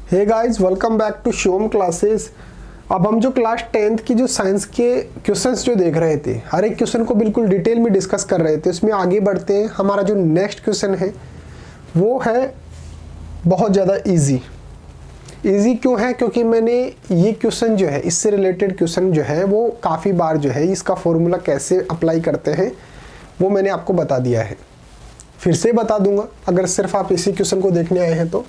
Hey guys, welcome back to Shivam classes. अब हम जो क्लास 10th की जो साइंस के क्वेश्चंस जो देख रहे थे, हर एक क्वेश्चन को बिल्कुल डिटेल में डिस्कस कर रहे थे। उसमें आगे बढ़ते हैं। हमारा जो नेक्स्ट क्वेश्चन है वो है बहुत ज़्यादा इजी। इजी क्यों है? क्योंकि मैंने ये क्वेश्चन जो है, इससे रिलेटेड क्वेश्चन जो है वो काफ़ी बार जो है इसका फॉर्मूला कैसे अप्लाई करते हैं वो मैंने आपको बता दिया है। फिर से बता दूंगा अगर सिर्फ आप इसी क्वेश्चन को देखने आए हैं तो।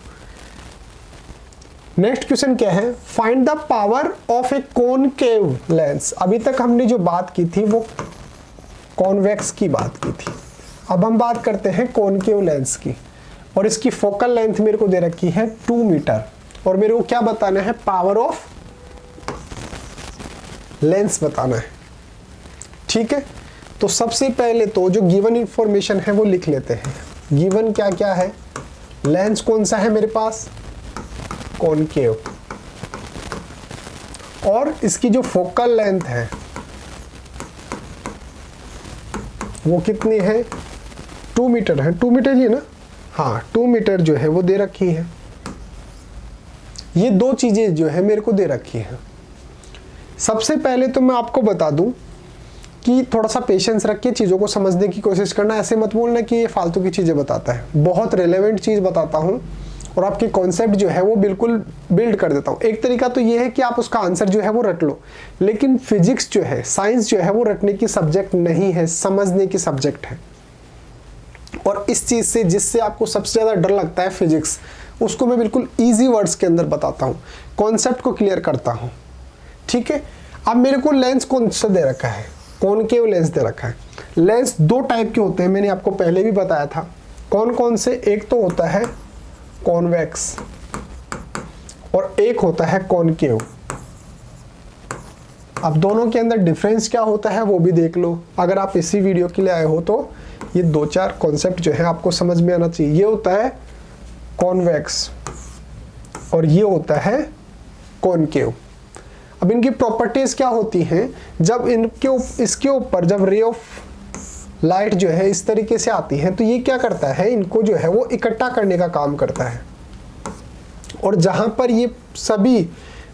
नेक्स्ट क्वेश्चन क्या है? Find the power of A concave lens. अभी तक हमने जो बात की थी वो कॉन्वेक्स की बात की थी। अब हम बात करते हैं कॉनकेव लेंस की, और इसकी फोकल लेंथ मेरे को दे रखी है 2 मीटर, और मेरे को क्या बताना है? पावर ऑफ लेंस बताना है। ठीक है, तो सबसे पहले तो जो गिवन इंफॉर्मेशन है वो लिख लेते हैं। गिवन क्या क्या है? लेंस कौन सा है मेरे पास? कॉनकेव। और इसकी जो फोकल लेंथ है वो कितनी है? 2 मीटर है। 2 मीटर ही है ना? हाँ, 2 मीटर जो है वो दे रखी है। ये दो चीजें जो है मेरे को दे रखी है। सबसे पहले तो मैं आपको बता दूं कि थोड़ा सा पेशेंस रख के चीज़ों को समझने की कोशिश करना। ऐसे मत बोलना कि ये फालतू की चीज़ें बताता है। बहुत रेलेवेंट चीज़ बताता हूँ और आपके कॉन्सेप्ट जो है वो बिल्कुल बिल्ड कर देता हूँ। एक तरीका तो ये है कि आप उसका आंसर जो है वो रट लो, लेकिन फिजिक्स जो है, साइंस जो है वो रटने की सब्जेक्ट नहीं है, समझने की सब्जेक्ट है। और इस चीज़ से जिससे आपको सबसे ज़्यादा डर लगता है फिजिक्स, उसको मैं बिल्कुल ईजी वर्ड्स के अंदर बताता हूँ, कॉन्सेप्ट को क्लियर करता हूँ। ठीक है, अब मेरे को लेंस कौन सा दे रखा है? कॉनकेव लेंस दे रखा है। लेंस दो टाइप के होते हैं, मैंने आपको पहले भी बताया था। कौन कौन से? एक तो होता है कॉन्वेक्स और एक होता है कॉनकेव। अब दोनों के अंदर डिफरेंस क्या होता है वो भी देख लो। अगर आप इसी वीडियो के लिए आए हो तो ये 2-4 कॉन्सेप्ट जो है आपको समझ में आना चाहिए। ये होता है कॉन्वेक्स और ये होता है कॉनकेव। अब इनकी प्रॉपर्टीज क्या होती हैं? जब इसके ऊपर जब रे ऑफ लाइट जो है इस तरीके से आती है तो ये क्या करता है? इनको जो है वो इकट्ठा करने का काम करता है। और जहां पर ये सभी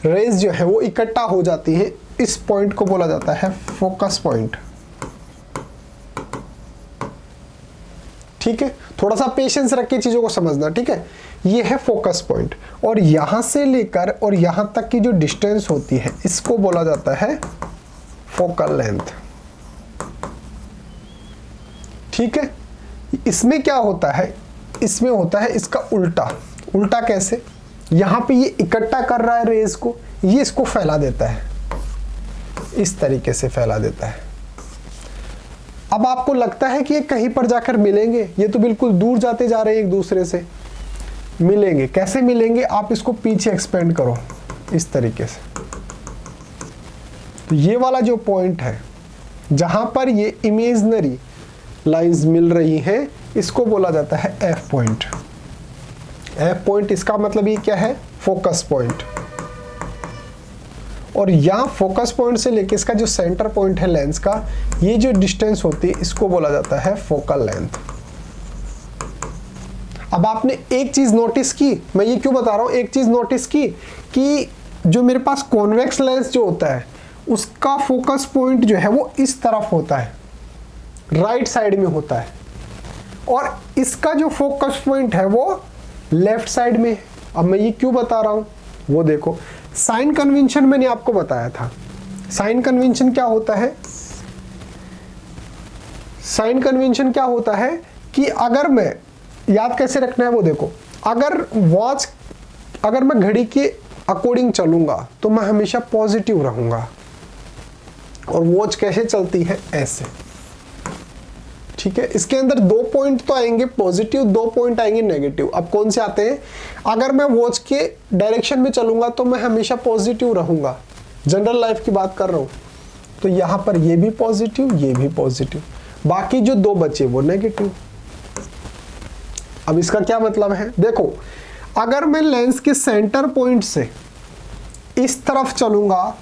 रेज जो है वो इकट्ठा हो जाती है, इस पॉइंट को बोला जाता है फोकस पॉइंट। ठीक है, थोड़ा सा पेशेंस रख के चीजों को समझना। ठीक है, ये है फोकस पॉइंट, और यहां से लेकर और यहां तक की जो डिस्टेंस होती है इसको बोला जाता है फोकल लेंथ। ठीक है, इसमें क्या होता है? इसमें होता है इसका उल्टा। उल्टा कैसे? यहां पे ये इकट्ठा कर रहा है रेज को, ये इसको फैला देता है, इस तरीके से फैला देता है। अब आपको लगता है कि ये कहीं पर जाकर मिलेंगे? ये तो बिल्कुल दूर जाते जा रहे हैं एक दूसरे से। मिलेंगे कैसे? मिलेंगे आप इसको पीछे एक्सपेंड करो इस तरीके से। तो ये वाला जो पॉइंट है जहां पर ये इमेजिनरी लाइंस मिल रही हैं, इसको बोला जाता है एफ पॉइंट। एफ पॉइंट, इसका मतलब ये क्या है? Focus point. और यहाँ फोकस पॉइंट से लेके इसका जो सेंटर पॉइंट है लेंस का, ये जो डिस्टेंस होती है इसको बोला जाता है फोकल लेंथ। अब आपने एक चीज नोटिस की, मैं ये क्यों बता रहा हूं, एक चीज नोटिस की कि जो मेरे पास कॉन्वेक्स लेंस जो होता है उसका फोकस पॉइंट जो है वो इस तरफ होता है, राइट साइड में होता है, और इसका जो फोकस पॉइंट है वो लेफ्ट साइड में है। अब मैं ये क्यों बता रहा हूं वो देखो। साइन कन्वेंशन मैंने आपको बताया था। साइन कन्वेंशन क्या होता है? साइन कन्वेंशन क्या होता है कि अगर मैं, याद कैसे रखना है वो देखो, अगर मैं घड़ी के अकॉर्डिंग चलूंगा तो मैं हमेशा पॉजिटिव रहूंगा, और वॉच कैसे चलती है? ऐसे। ठीक है, इसके अंदर 2 पॉइंट तो आएंगे पॉजिटिव, 2 पॉइंट आएंगे नेगेटिव। अब कौन से आते हैं? अगर मैं वॉच के डायरेक्शन में चलूंगा तो मैं हमेशा पॉजिटिव रहूंगा, जनरल लाइफ की बात कर रहा हूं। तो यहां पर ये भी पॉजिटिव, ये भी पॉजिटिव, बाकी जो 2 बचे वो नेगेटिव। अब इसका क्या मतलब है? देखो, अगर मैं लेंस के सेंटर पॉइंट से इस तरफ चलूंगा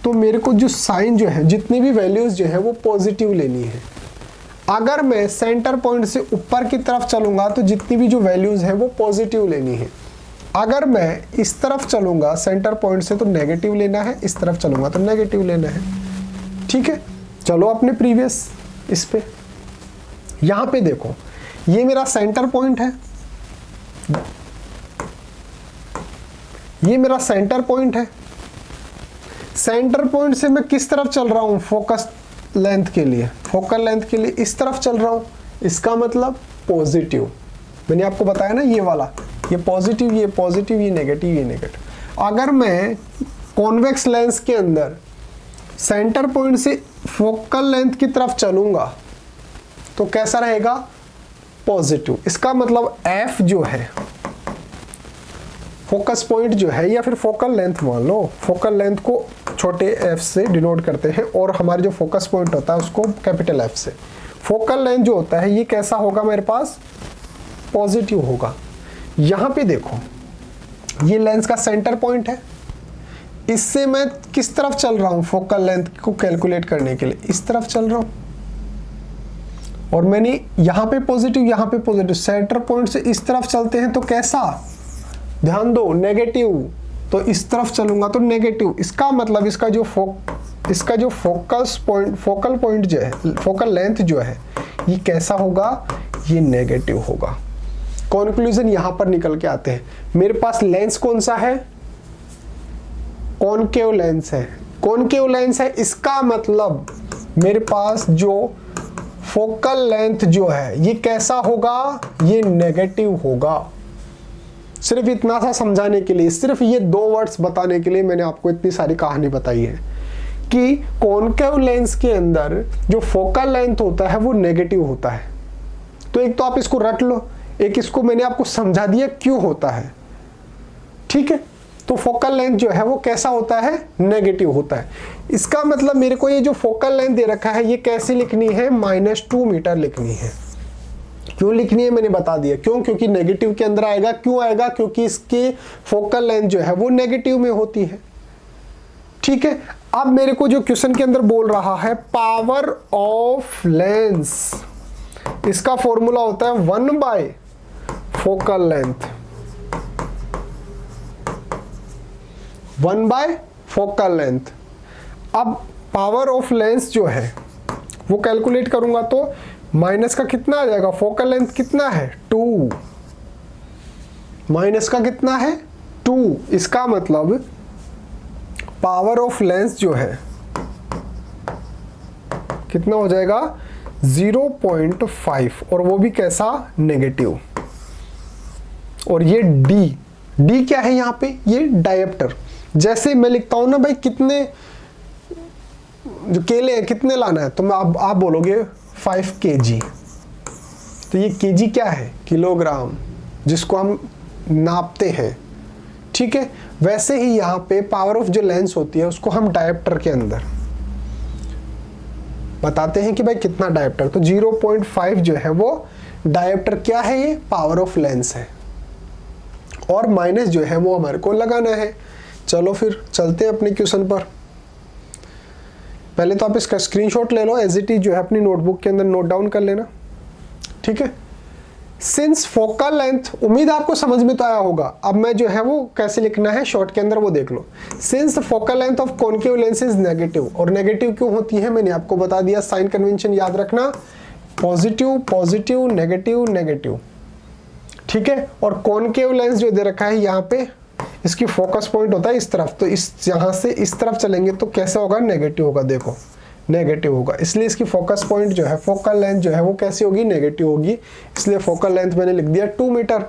तो मेरे को जो साइन जो है, जितनी भी वैल्यूज जो है वो पॉजिटिव लेनी है। अगर मैं सेंटर पॉइंट से ऊपर की तरफ चलूंगा तो जितनी भी जो वैल्यूज है वो पॉजिटिव लेनी है। अगर मैं इस तरफ चलूंगा सेंटर पॉइंट से तो नेगेटिव लेना है, इस तरफ चलूंगा तो नेगेटिव लेना है। ठीक है, चलो अपने प्रीवियस इस पे, यहां पे देखो ये मेरा सेंटर पॉइंट है, ये मेरा सेंटर पॉइंट है। सेंटर पॉइंट से मैं किस तरफ चल रहा हूं, फोकस लेंथ के लिए, फोकल लेंथ के लिए इस तरफ चल रहा हूं, इसका मतलब पॉजिटिव। मैंने आपको बताया ना ये वाला, ये पॉजिटिव, ये पॉजिटिव, ये नेगेटिव, ये नेगेटिव। अगर मैं कॉन्वेक्स लेंस के अंदर सेंटर पॉइंट से फोकल लेंथ की तरफ चलूंगा तो कैसा रहेगा, पॉजिटिव। इसका मतलब एफ जो है, फोकस पॉइंट जो है, या फिर फोकल लेंथ मान लो, फोकल लेंथ को छोटे एफ से डिनोट करते हैं और हमारे जो फोकस पॉइंट होता है उसको कैपिटल एफ से। फोकल लेंथ जो होता है ये कैसा होगा मेरे पास, पॉजिटिव होगा। यहां पे देखो ये लेंस का सेंटर पॉइंट है, इससे मैं किस तरफ चल रहा हूं, फोकल लेंथ को कैलकुलेट करने के लिए इस तरफ चल रहा हूं, और मैंने यहां पे पॉजिटिव, यहां पे पॉजिटिव, सेंटर पॉइंट से इस तरफ चलते हैं तो कैसा, ध्यान दो नेगेटिव, तो इस तरफ चलूंगा तो नेगेटिव। इसका मतलब इसका जो फोकस पॉइंट, फोकल पॉइंट जो है, फोकल लेंथ जो है ये कैसा होगा, ये नेगेटिव होगा। कंक्लूजन यहां पर निकल के आते हैं, मेरे पास लेंस कौन सा है, कॉनकेव लेंस है, कॉनकेव लेंस है, इसका मतलब मेरे पास जो फोकल लेंथ जो है ये कैसा होगा, ये नेगेटिव होगा। सिर्फ इतना सा समझाने के लिए, सिर्फ ये 2 वर्ड्स बताने के लिए मैंने आपको इतनी सारी कहानी बताई है कि कॉनकेव लेंस के अंदर जो फोकल लेंथ होता है वो नेगेटिव होता है। तो एक तो आप इसको रट लो, एक इसको मैंने आपको समझा दिया क्यों होता है। ठीक है, तो फोकल लेंथ जो है वो कैसा होता है, नेगेटिव होता है। इसका मतलब मेरे को ये जो फोकल लेंथ दे रखा है ये कैसे लिखनी है, -2 मीटर लिखनी है। क्यों लिखनी है मैंने बता दिया, क्यों, क्योंकि नेगेटिव के अंदर आएगा। क्यों आएगा, क्योंकि इसकी फोकल लेंथ जो है वो नेगेटिव में होती है। ठीक है, अब मेरे को जो क्वेश्चन के अंदर बोल रहा है पावर ऑफ लेंस, इसका फॉर्मूला होता है 1/, फोकल लेंथ, 1/, फोकल लेंथ। अब पावर ऑफ लेंस जो है वो कैलकुलेट करूंगा तो माइनस का कितना आ जाएगा, फोकल लेंथ कितना है 2, माइनस का कितना है 2। इसका मतलब पावर ऑफ लेंस जो है कितना हो जाएगा 0.5, और वो भी कैसा, नेगेटिव। और ये डी क्या है यहाँ पे, ये डायप्टर। जैसे मैं लिखता हूं ना भाई कितने जो केले हैं कितने लाना है, तो मैं आप बोलोगे 5 kg, तो ये kg क्या है, किलोग्राम, जिसको हम नापते हैं। ठीक है, वैसे ही यहाँ पे पावर ऑफ जो लेंस होती है उसको हम डायप्टर के अंदर बताते हैं कि भाई कितना डायप्टर, तो 0.5 जो है वो डायप्टर क्या है, ये पावर ऑफ लेंस है, और माइनस जो है वो हमारे को लगाना है। चलो फिर चलते हैं अपने क्वेश्चन पर। पहले तो आप इसका स्क्रीनशॉट ले लो, एज इट इज जो है अपनी नोटबुक के अंदर नोट डाउन कर लेना। ठीक है, सिंस फोकल लेंथ, उम्मीद आपको समझ में तो आया होगा। अब मैं जो है वो कैसे लिखना है शॉर्ट के अंदर वो देख लो। Since focal length of concave lens is negative, और नेगेटिव क्यों होती है मैंने आपको बता दिया, साइन कन्वेंशन याद रखना, पॉजिटिव पॉजिटिव नेगेटिव नेगेटिव। ठीक है, और कॉनकेव लेंस जो दे रखा है यहाँ पे, इसकी फोकस पॉइंट होता है इस तरफ, तो इस यहाँ से इस तरफ चलेंगे तो कैसा होगा, नेगेटिव होगा। देखो नेगेटिव होगा, इसलिए इसकी फोकस पॉइंट जो है, फोकल लेंथ जो है वो कैसी होगी, नेगेटिव होगी। इसलिए फोकल लेंथ मैंने लिख दिया 2 metre.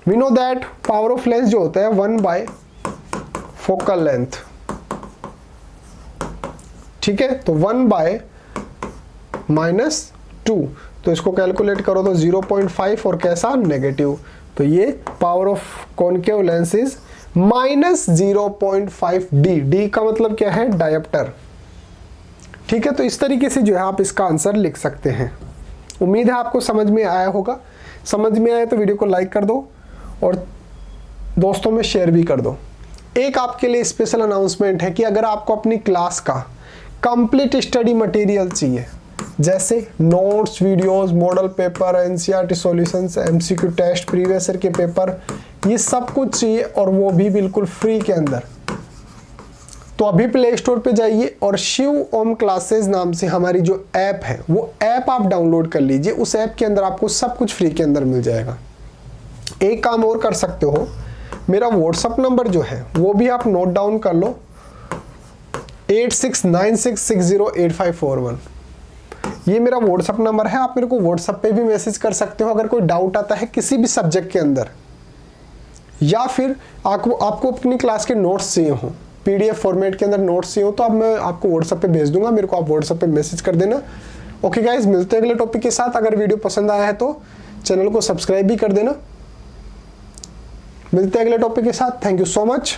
We know that power of lens जो होता है 1/, फोकल लेंथ। ठीक है, तो 1/, -2, तो इसको कैलकुलेट करो तो 0.5 और कैसा, नेगेटिव। तो ये power of concave lens is -0.5 D का मतलब क्या है, डायप्टर। ठीक है, तो इस तरीके से जो है आप इसका आंसर लिख सकते हैं। उम्मीद है आपको समझ में आया होगा। समझ में आया तो वीडियो को लाइक कर दो और दोस्तों में शेयर भी कर दो। एक आपके लिए स्पेशल अनाउंसमेंट है कि अगर आपको अपनी क्लास का कंप्लीट स्टडी मटेरियल चाहिए, जैसे notes, videos, model paper, NCERT solutions, MCQ test, previous year के पेपर, ये सब कुछ चाहिए और वो भी बिल्कुल फ्री के अंदर। तो अभी प्ले स्टोर पे जाइए और शिव ओम क्लासेस नाम से हमारी जो ऐप है वो ऐप आप डाउनलोड कर लीजिए। उस ऐप के अंदर आपको सब कुछ फ्री के अंदर मिल जाएगा। एक काम और कर सकते हो, मेरा व्हाट्सअप नंबर जो है वो भी आप नोट डाउन कर लो, 8696608541। ये मेरा व्हाट्सअप नंबर है। आप मेरे को व्हाट्सअप पे भी मैसेज कर सकते हो अगर कोई डाउट आता है किसी भी सब्जेक्ट के अंदर, या फिर आपको अपनी क्लास के नोट्स चाहिए हो, पीडीएफ फॉर्मेट के अंदर नोट्स चाहिए हो, तो अब मैं आपको व्हाट्सएप पे भेज दूंगा, मेरे को आप व्हाट्सएप पे मैसेज कर देना। ओके गाइज, मिलते हैं अगले टॉपिक के साथ। अगर वीडियो पसंद आया है तो चैनल को सब्सक्राइब भी कर देना। मिलते हैं अगले टॉपिक के साथ। Thank you so much.